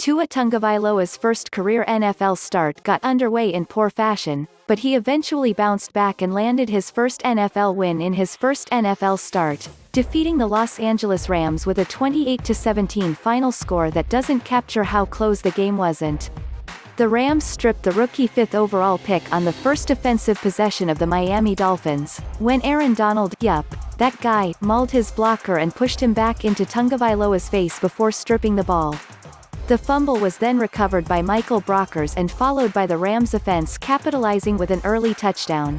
Tua Tagovailoa's first career NFL start got underway in poor fashion, but he eventually bounced back and landed his first NFL win in his first NFL start, defeating the Los Angeles Rams with a 28-17 final score that doesn't capture how close the game wasn't. The Rams stripped the rookie 5th overall pick on the first offensive possession of the Miami Dolphins, when Aaron Donald, that guy, mauled his blocker and pushed him back into Tagovailoa's face before stripping the ball. The fumble was then recovered by Michael Brockers and followed by the Rams offense capitalizing with an early touchdown.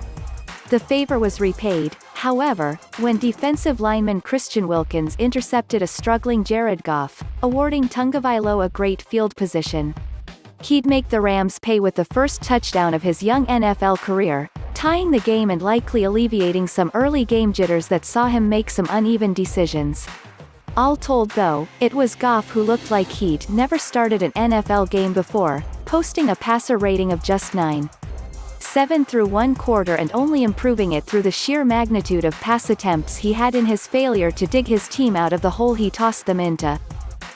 The favor was repaid, however, when defensive lineman Christian Wilkins intercepted a struggling Jared Goff, awarding Tagovailoa great field position. He'd make the Rams pay with the first touchdown of his young NFL career, tying the game and likely alleviating some early game jitters that saw him make some uneven decisions. All told though, it was Goff who looked like he'd never started an NFL game before, posting a passer rating of just 9.7 through one quarter and only improving it through the sheer magnitude of pass attempts he had in his failure to dig his team out of the hole he tossed them into.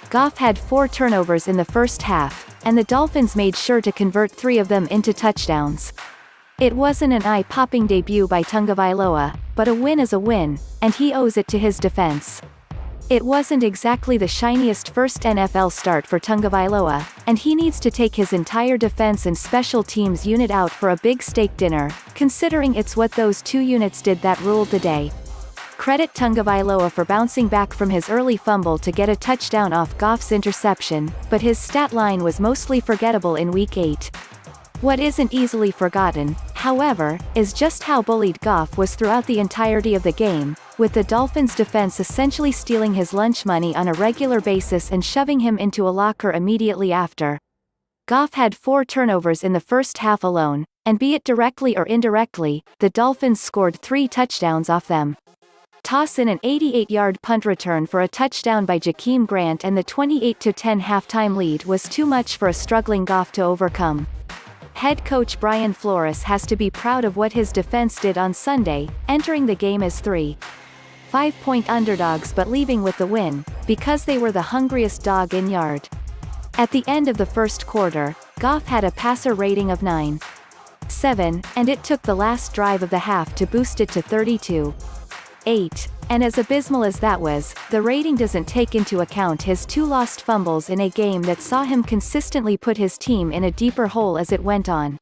Goff had 4 turnovers in the first half, and the Dolphins made sure to convert 3 of them into touchdowns. It wasn't an eye-popping debut by Tagovailoa, but a win is a win, and he owes it to his defense. It wasn't exactly the shiniest first NFL start for Tagovailoa, and he needs to take his entire defense and special teams unit out for a big steak dinner, considering it's what those 2 units did that ruled the day. Credit Tagovailoa for bouncing back from his early fumble to get a touchdown off Goff's interception, but his stat line was mostly forgettable in Week 8. What isn't easily forgotten, however, is just how bullied Goff was throughout the entirety of the game, with the Dolphins' defense essentially stealing his lunch money on a regular basis and shoving him into a locker immediately after. Goff had 4 turnovers in the first half alone, and be it directly or indirectly, the Dolphins scored 3 touchdowns off them. Toss in an 88-yard punt return for a touchdown by Jakeem Grant and the 28-10 halftime lead was too much for a struggling Goff to overcome. Head coach Brian Flores has to be proud of what his defense did on Sunday, entering the game as 3.5-point underdogs but leaving with the win, because they were the hungriest dog in yard. At the end of the first quarter, Goff had a passer rating of 9.7, and it took the last drive of the half to boost it to 32.8. And as abysmal as that was, the rating doesn't take into account his 2 lost fumbles in a game that saw him consistently put his team in a deeper hole as it went on.